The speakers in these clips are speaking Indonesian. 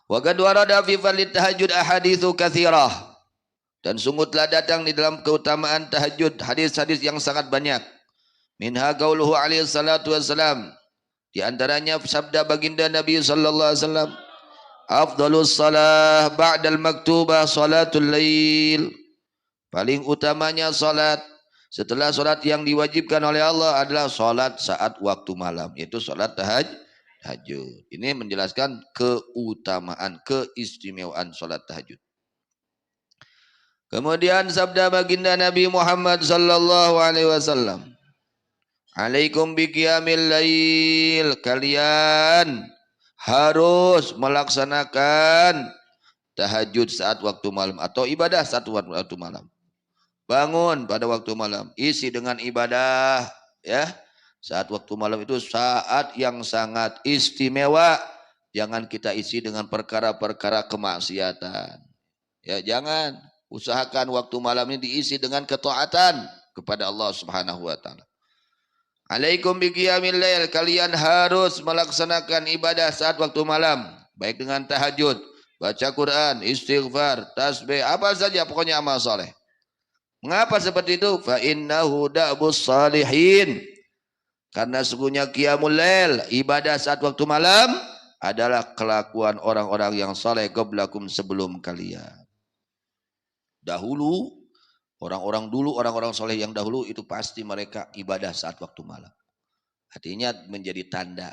Wa qad warada fi fadlit tahajjud ahaditsu katsirah. Dan sungguh telah datang di dalam keutamaan tahajud hadis-hadis yang sangat banyak. Minha qauluhu alaihi salatu wassalam. Di antaranya sabda baginda Nabi sallallahu alaihi wasallam, afdhalus salah ba'dal maktubah salatul lail. Paling utamanya salat setelah salat yang diwajibkan oleh Allah adalah salat saat waktu malam, yaitu salat tahajud. Ini menjelaskan keutamaan, keistimewaan salat tahajud. Kemudian sabda baginda Nabi Muhammad sallallahu alaihi wasallam, alaikum biqiyamil lail, kalian harus melaksanakan tahajud saat waktu malam atau ibadah saat waktu malam. Bangun pada waktu malam, isi dengan ibadah, ya. Saat waktu malam itu saat yang sangat istimewa. Jangan kita isi dengan perkara-perkara kemaksiatan. Ya, jangan. Usahakan waktu malam ini diisi dengan ketaatan kepada Allah Subhanahu wa taala. Alaikum biqiyamil lail, kalian harus melaksanakan ibadah saat waktu malam, baik dengan tahajud, baca Quran, istighfar, tasbih, apa saja pokoknya amal saleh. Mengapa seperti itu? Fa innahu da'bus salihin. Karena sesungguhnya qiyamul lail, ibadah saat waktu malam adalah kelakuan orang-orang yang saleh qablakum, sebelum kalian. Dahulu, orang-orang soleh yang dahulu itu pasti mereka ibadah saat waktu malam. Artinya menjadi tanda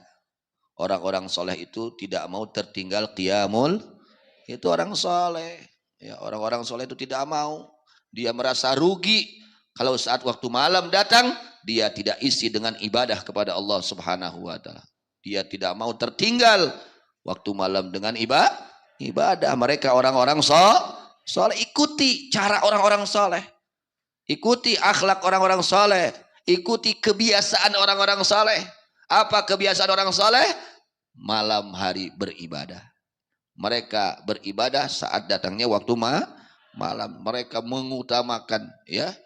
orang-orang soleh itu tidak mau tertinggal qiyamul. Itu orang soleh. Ya, orang-orang soleh itu tidak mau. Dia merasa rugi kalau saat waktu malam datang dia tidak isi dengan ibadah kepada Allah Subhanahu wa taala. Dia tidak mau tertinggal waktu malam dengan ibadah. Mereka orang-orang soleh, ikuti cara orang-orang soleh, ikuti akhlak orang-orang soleh, ikuti kebiasaan orang-orang soleh. Apa kebiasaan orang soleh? Malam hari beribadah. Mereka beribadah saat datangnya waktu malam. Mereka mengutamakan, ya,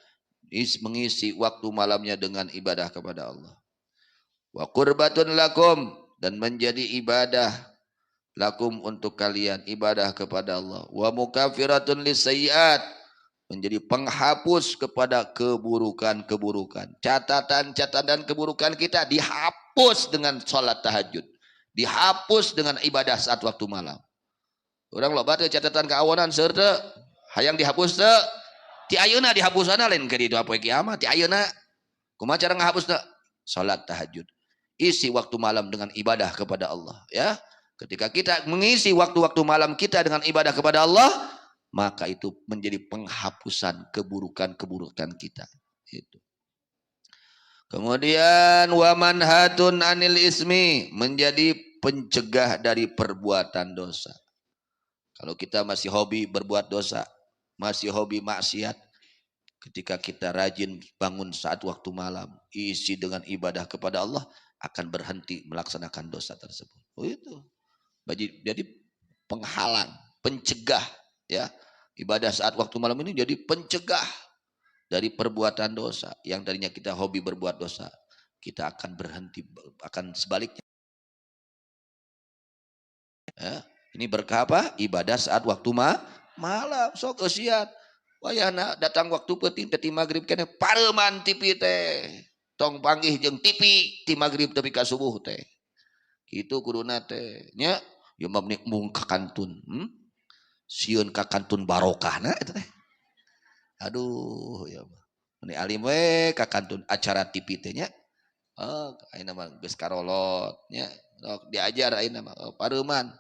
mengisi waktu malamnya dengan ibadah kepada Allah. Wa qurbatun lakum, dan menjadi ibadah lakum untuk kalian, ibadah kepada Allah. Wa mukaffiratun lisayyiat, menjadi penghapus kepada keburukan-keburukan. Catatan-catatan keburukan kita dihapus dengan salat tahajud, dihapus dengan ibadah saat waktu malam. Orang loba teh catatan keawanan seueur teu hayang dihapus teu? Ti ayeuna dihapusana lain ke ditu poe kiamat. Ti ayeuna kumaha cara ngahapusna? Salat tahajud. Isi waktu malam dengan ibadah kepada Allah, ya. Ketika kita mengisi waktu-waktu malam kita dengan ibadah kepada Allah, maka itu menjadi penghapusan keburukan-keburukan kita. Itu. Kemudian wamanhatun anil ismi, menjadi pencegah dari perbuatan dosa. Kalau kita masih hobi berbuat dosa, masih hobi maksiat, ketika kita rajin bangun saat waktu malam, isi dengan ibadah kepada Allah, akan berhenti melaksanakan dosa tersebut. Oh itu. Jadi penghalang, pencegah, ya. Ibadah saat waktu malam ini jadi pencegah dari perbuatan dosa. Yang tadinya kita hobi berbuat dosa, kita akan berhenti, akan sebaliknya. Ya. Ini berkah apa? Ibadah saat waktu malam. Sok eusian. Wayahna datang waktu peuting teh magrib keneh pareuman tipi teh. Tong panggih jeung tipi ti magrib tepi ka subuh teh. Kitu kuduna teh nya. Ya mung kakantun. Sieun kakantun barokahna eta teh. Aduh ya. Meni alim we kakantun acara tipi teh nya. Oh, ayeuna mah geus karolot nya. Diajar ayeuna mah pareuman.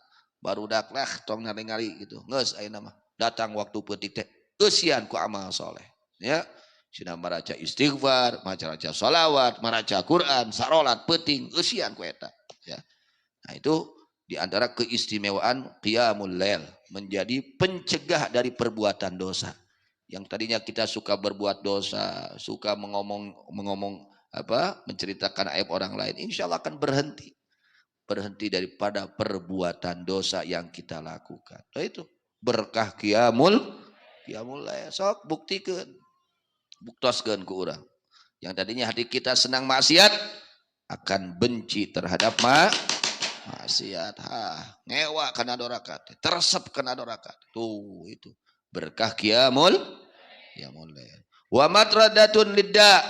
Barudak lah tong ningali gitu. Geus ayeuna mah datang waktu peuting teh eusian ku amal soleh, ya. Sina maraca istighfar, maraca sholawat, maraca Quran, sarolat peuting eusian ku eta, ya. Nah, itu diantara keistimewaan qiyamul lail, menjadi pencegah dari perbuatan dosa. Yang tadinya kita suka berbuat dosa, suka mengomong apa, menceritakan aib orang lain, insya Allah akan berhenti daripada perbuatan dosa yang kita lakukan. Nah, itu berkah qiyamul lail. Sok buktikeun, buktoskeun ku urang. Yang tadinya hati kita senang maksiat, akan benci terhadap maksiat, ngewa kana dorakat, teresep kana dorakat. Tuh itu berkah qiyamul lail. Wa matradatun lidda,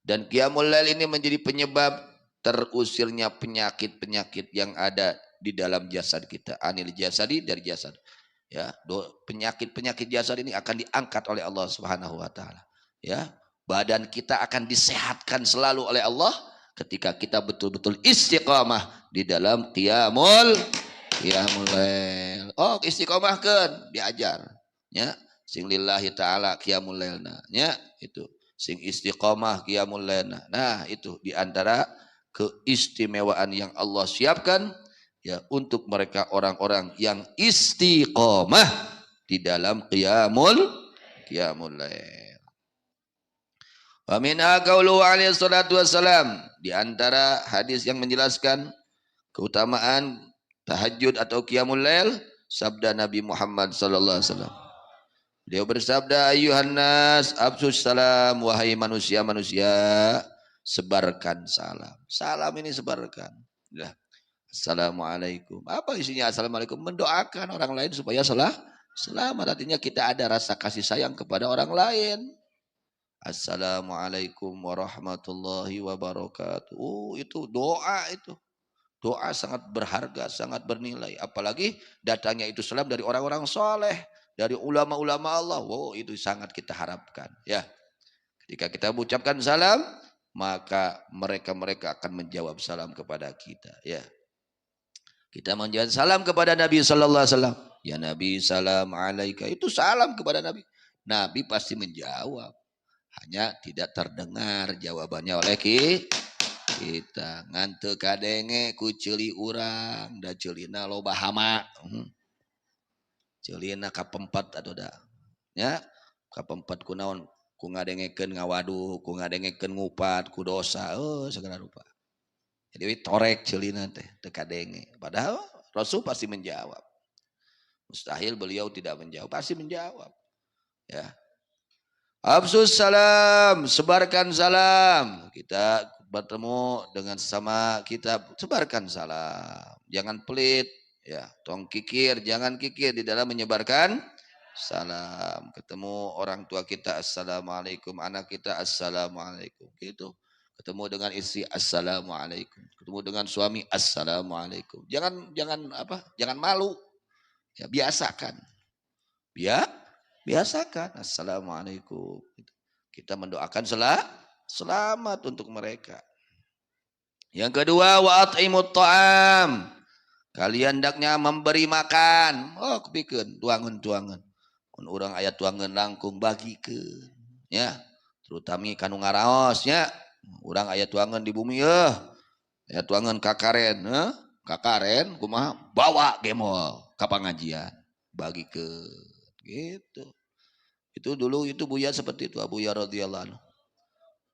dan qiyamul lail ini menjadi penyebab terusirnya penyakit-penyakit yang ada di dalam jasad kita. Anil jasadi, dari jasad. Ya, penyakit-penyakit jasad ini akan diangkat oleh Allah Subhanahu wa taala. Ya, badan kita akan disehatkan selalu oleh Allah ketika kita betul-betul istiqamah di dalam qiyamul lail. Oh, istiqamahkeun diajar, ya. Sing lillahi taala qiyamul lailna, ya, itu. Sing istiqamah qiyamul lailna. Nah, itu di antara keistimewaan yang Allah siapkan, ya, untuk mereka orang-orang yang istiqomah di dalam qiyamul lail. Wa minha qauluhu alaihi salatu wassalam, di antara hadis yang menjelaskan keutamaan tahajud atau qiyamul lail, sabda Nabi Muhammad sallallahu alaihi wasallam. Beliau bersabda, ayuhan nas absus salam, wahai manusia-manusia, sebarkan salam. Salam ini sebarkan. Ya. Assalamualaikum. Apa isinya assalamualaikum? Mendoakan orang lain supaya selamat. Artinya kita ada rasa kasih sayang kepada orang lain. Assalamualaikum warahmatullahi wabarakatuh. Itu doa itu. Doa sangat berharga, sangat bernilai. Apalagi datangnya itu salam dari orang-orang soleh, dari ulama-ulama Allah. Wow, itu sangat kita harapkan. Ya, ketika kita mengucapkan salam, maka mereka akan menjawab salam kepada kita. Ya, kita menjawab salam kepada Nabi Sallallahu Alaihi Wasallam. Ya Nabi, salam alaika. Itu salam kepada Nabi. Nabi pasti menjawab. Hanya tidak terdengar jawabannya oleh kita. Ngante kadenge ku ceuli urang, da ceulina loba hama. Ceulina kapempat atau da. Ya, kapempat ku naon? Ku ngadengekeun ngawadu, ku ngadengekeun ngupat, ku dosa, segala rupa. Jadi torek ceulina teh teu kadenge. Padahal Rasul pasti menjawab. Mustahil beliau tidak menjawab, pasti menjawab. Ya. Absus salam, sebarkan salam. Kita bertemu dengan sesama kita, sebarkan salam. Jangan pelit, ya. Tong kikir, jangan kikir di dalam menyebarkan salam. Ketemu orang tua kita, assalamualaikum. Anak kita, assalamualaikum. Gitu. Ketemu dengan istri, assalamualaikum. Ketemu dengan suami, assalamualaikum. Jangan malu. Ya, biasakan. Biasakan. Assalamualaikum. Kita mendoakan selamat untuk mereka. Yang kedua, wa at'imut ta'am. Kalian hendaknya memberi makan. Oh, kepikeun tuangan. Mun urang aya tuangan langkung bagikeun. Ya, terutama kanu ngaraos nya. Urang aya tuangan di bumi aya tuangan kakaren, kakaren kumaha? Bawa gemol ka pangajian. Bagikeun. Gitu. Itu dulu itu Buya seperti itu, Abuya radhiyallahu anhu.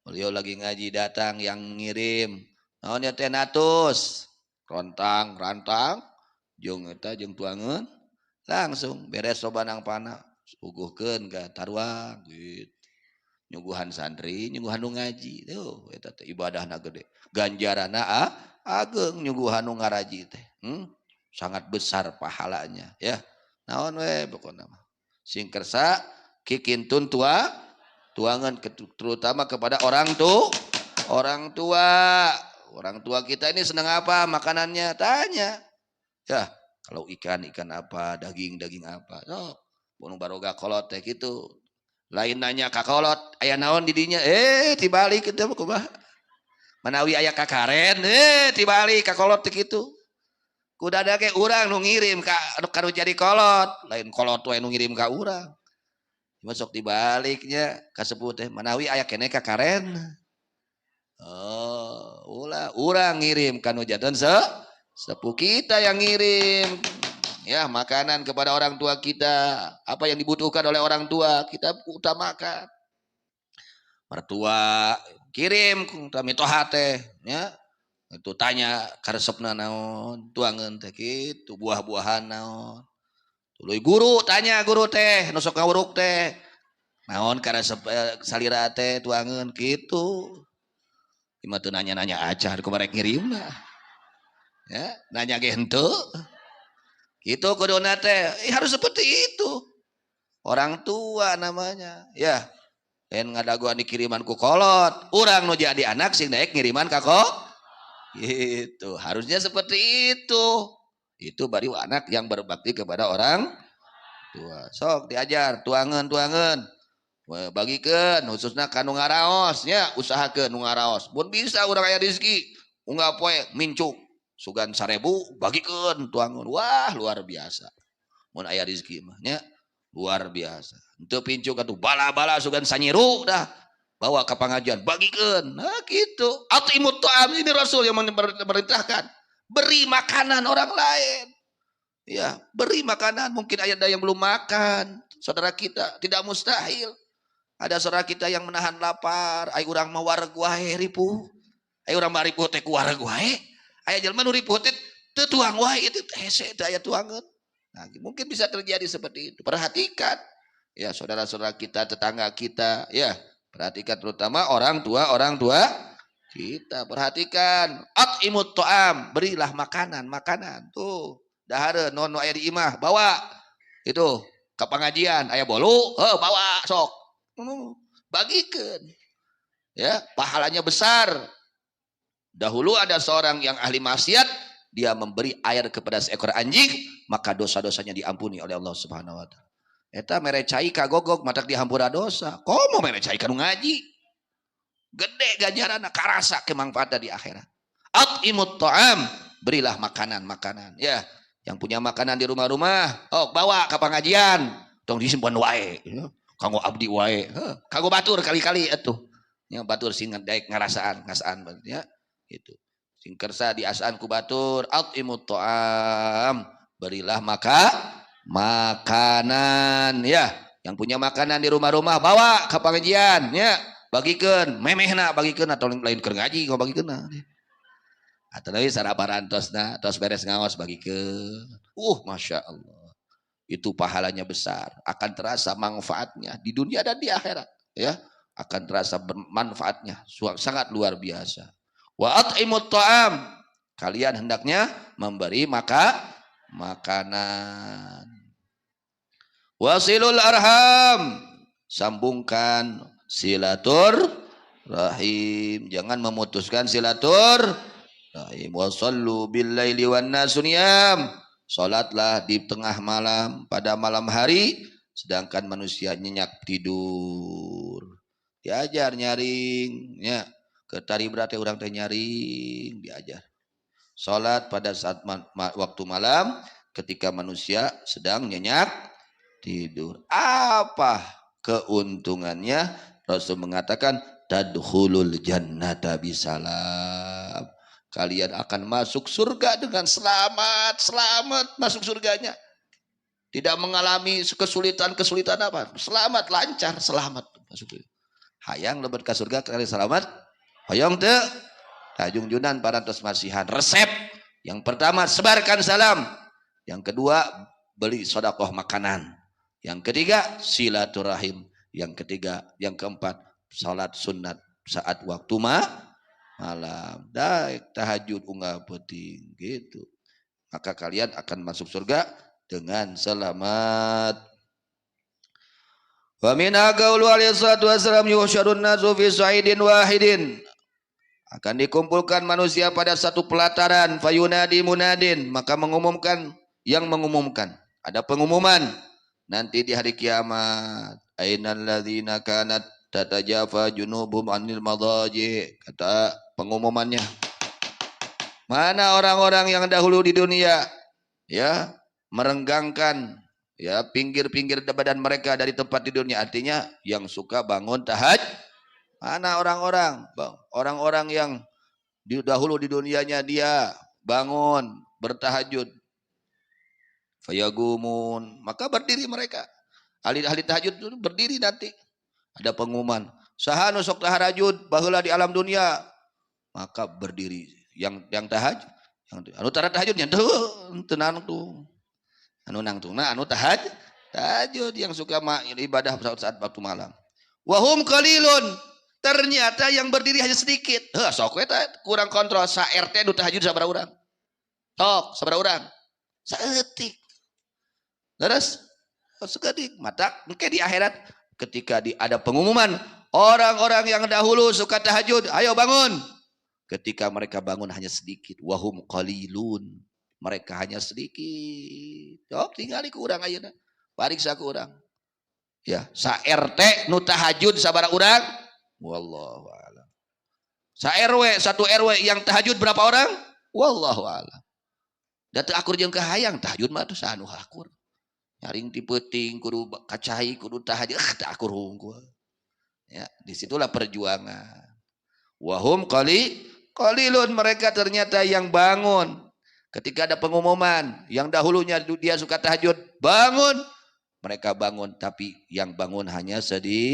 Beliau lagi ngaji datang yang ngirim. Naonnya teh natus, rontang, rantang, jeung eta jeung tuangeun langsung beres sobanang panah, uguhkeun ka taruang gitu. Nyuguhan santri, nyuguhan nu ngaji. Tuh eta teh ibadahna gede. Ganjaranna ageng nyuguhan nu ngaraji teh. Sangat besar pahalanya ya. Naon we pokona mah. Sing kersa kikintun tuangan terutama kepada orang tua. Orang tua kita ini senang apa makanannya? Tanya. Ya, kalau ikan apa, daging apa. No, bunu baroga kolot teh gitu. Lain nanya ka kolot, aya naon di dinya? Tibalik kitu kumaha? Manawi aya kakaren, tibalik ka kolot teh kitu. Kuda ge urang nu ngirim ka anu jadi kolot, lain kolot we nu ngirim ka urang. Masuk dibaliknya ka sepuh teh manawi aya keneh ka karen. Oh, urang ngirim ka nu janten sepuh kita yang ngirim. Ya, makanan kepada orang tua kita, apa yang dibutuhkan oleh orang tua kita utamakan. Mertua kirim ka mitoha teh, ya. Itu tanya karesepna naon, tuangeun teh kitu, buah-buahan naon. Tuluy guru tanya guru teh, nu sok ngawuruk teh. Naon karesep salira teh tuangeun kitu. Imah teu nanya-nanya aja kumarek ngirimna. Ya, nanya gitu. Itu kuduna teh harus seperti itu. Orang tua namanya. Ya, dan ngadaguan dikiriman ku kolot. Urang nu jadi anak sing daek ngiriman ka kok. Gitu. Harusnya seperti itu. Itu baru anak yang berbakti kepada orang tua. Sok diajar, tuangan. Bagikan khususnya kanu ngaraos nya, usahakeun nu ngaraos. Mun bisa urang aya rezeki, unggah poe mincuk sugan 1000 bagikeun tuangan. Wah, luar biasa. Mun aya rezeki mah nya luar biasa. Henteu pincuk atuh bala-bala sugan sanyiru dah. Bawa ke pengajian, bagikeun. Nah gitu. Atimut ta'am, ini Rasul yang memerintahkan. Beri makanan orang lain. Ya, beri makanan. Mungkin ada yang belum makan. Saudara kita tidak mustahil. Ada saudara kita yang menahan lapar. Ay urang mah wareg wae ripuh. Ay urang mah ripuh teh ku wareg wae. Aya jelema nu ripuh teh teu tuang wae itu hese teh aya tuangeun. Nah, mungkin bisa terjadi seperti itu. Perhatikan ya saudara-saudara kita, tetangga kita, ya. Perhatikan terutama orang tua kita. Perhatikan. At'imut ta'am, berilah makanan. Tuh, dahare non aya di imah, bawa. Itu ke pengajian, aya bolu, bawa sok. Bagikan, ya, pahalanya besar. Dahulu ada seorang yang ahli maksiat, dia memberi air kepada seekor anjing, maka dosa-dosanya diampuni oleh Allah Subhanahu wa taala. Eta mere cai kagogog matak dihampura dosa. Komo mere cai kanu ngaji. Gede ganjaranna, karasa kemanfaatna di akhirat. At'imut ta'am, berilah makanan. Ya, yang punya makanan di rumah-rumah, bawa ke pengajian, tong disimpan wae. Kanggo abdi wae, kanggo batur kali-kali atuh. Ya batur sing daek ngasaan ya. Gitu. Sing kersa diasaan ku batur, at'imut ta'am, berilah makanan ya. Yang punya makanan di rumah-rumah bawa ke pengajian ya. Bagikeun, memehna bagikeun atau lain keur ngaji kau bagikeun. Atau lagi sarabaran tosna, tos beres ngaos bagikeun. Masya Allah. Itu pahalanya besar, akan terasa manfaatnya di dunia dan di akhirat ya, akan terasa bermanfaatnya sangat luar biasa. Wa at'imut ta'am, kalian hendaknya memberi makanan. Wasilul arham, sambungkan silaturahim, jangan memutuskan silaturahim. Wasallu bil laili wan nasu niyam, salatlah di tengah malam pada malam hari sedangkan manusia nyenyak tidur. Diajar nyaring ya, ke tari berarti orang teh nyaring diajar. Salat pada saat waktu malam ketika manusia sedang nyenyak tidur. Apa keuntungannya? Rasul mengatakan tadkhulul jannata bisalam. Kalian akan masuk surga dengan selamat masuk surganya. Tidak mengalami kesulitan apa. Selamat, lancar, selamat masuk. Hayang lebet ke surga kali selamat. Hayang teu. Tajungjunan parantos masihan. Resep yang pertama sebarkan salam. Yang kedua beli sedekah makanan. Yang ketiga silaturahim. Yang keempat salat sunat saat waktu malam. Daek tahajud unggah penting gitu. Maka kalian akan masuk surga dengan selamat. Wa min qaulu alaihi salatu wasallam yusyarun nasu fi sa'idin wahidin. Akan dikumpulkan manusia pada satu pelataran, fayunadi munadin, maka yang mengumumkan. Ada pengumuman nanti di hari kiamat. Ainal ladzina kanat tatajafa junubum anil madaji, kata pengumumannya. Mana orang-orang yang dahulu di dunia ya merenggangkan ya pinggir-pinggir badan mereka dari tempat tidurnya, artinya yang suka bangun tahajud. Mana orang-orang yang dahulu di dunianya dia bangun bertahajud. Fayagumun, maka berdiri mereka. Ahli tahajud itu berdiri nanti. Ada pengumuman, saha nu sok tahajud baheula di alam dunia, maka berdiri yang tahajud, yang anu tara tahajudnya teu nangtung. Anu nangtungna anu tahajud yang suka ibadah saat waktu malam. Wahum qalilun, ternyata yang berdiri hanya sedikit. Sok eta kurang kontrol, sa RT nu tahajud sabaraha urang. Tok, sabar orang. Saeutik. Terus sekedik mata mungkin di akhirat ketika ada pengumuman orang-orang yang dahulu suka tahajud, ayo bangun. Ketika mereka bangun hanya sedikit, wahum qalilun. Mereka hanya sedikit. Jawab tinggal ku urang ayeuna. Pariksa ku urang. Ya, sa RT nu tahajud sabaraha urang? Wallahu a'lam. Sa RW, satu RW yang tahajud berapa orang? Wallahu a'lam. Da teu akur jeung kahayang tahajud mah teh sanu akur. Nyaring ti peuting kudu kacai kudu tahajud teu akur hungkul. Ya, disitulah perjuangan. Wahum qalilun, mereka ternyata yang bangun. Ketika ada pengumuman yang dahulunya dia suka tahajud, bangun. Mereka bangun, tapi yang bangun hanya sedikit.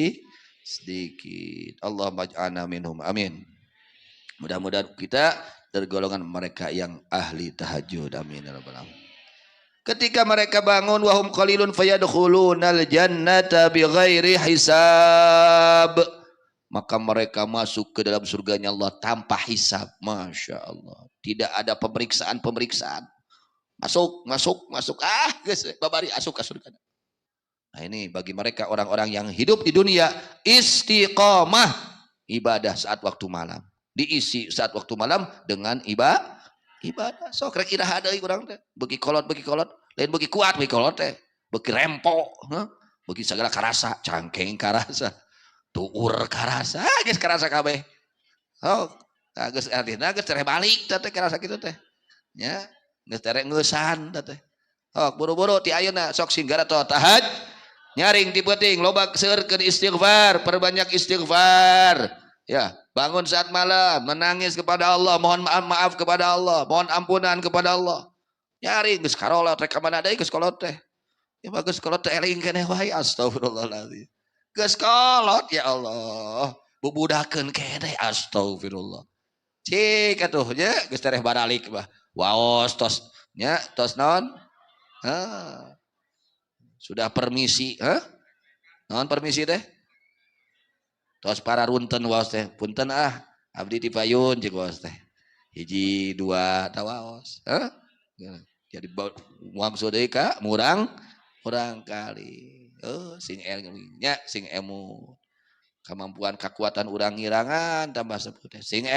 Allahumma ij'alna minhum. Amin. Mudah-mudahan kita tergolongan mereka yang ahli tahajud. Amin ya rabbal alamin. Ketika mereka bangun, wahum qalilun fayadkhulunal jannata bighairi hisab. Maka mereka masuk ke dalam surganya Allah tanpa hisab. Masya Allah. Tidak ada pemeriksaan. Masuk. Guys, babari masuk ke surga. Nah ini bagi mereka orang-orang yang hidup di dunia istiqomah ibadah saat waktu malam. Diisi saat waktu malam dengan ibadah. So krek iraha deui urang teh. Beuki kolot, lain beuki kuat beuki kolot teh. Beuki rempo, beuki segala karasa, cangkeng karasa, tuur karasa, geus karasa kabeh. Oh, geus artina geus tere balik teh karasa kitu teh. Nya, geus tere ngeusan teh. Oh, buru-buru ti ayeuna sok singgara toh tahajud. Nyaring ti peuting loba seueurkeun istighfar, perbanyak istighfar. Ya, bangun saat malam, menangis kepada Allah, mohon maaf kepada Allah, mohon ampunan kepada Allah. Nyaring geus karolot rek ka mana deui geus kolot teh. Ya bagus kolot teh eling keneh wae astagfirullahalazim. Geus kolot ya Allah, bubudakeun keneh astagfirullah. Cik atuh nya geus tereh baralik bah. Waos tos nya tos naon? Sudah permisi, non permisi teh. Tos para runten waos teh, punten abdi dipayun jeung waos teh. Hiji dua tawaos, jadi maksud deui ka murang kali. Sing nya sing emu. Kemampuan kekuatan urang ngirangan tambah sepeuh teh. Sing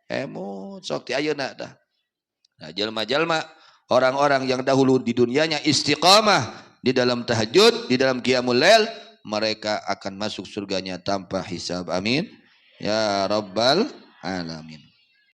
emu sok ti ayeuna tah. Nah, jalma-jalma orang-orang yang dahulu di dunianya istiqamah di dalam tahajud, di dalam qiyamul lail, mereka akan masuk surganya tanpa hisab. Amin ya rabbal alamin.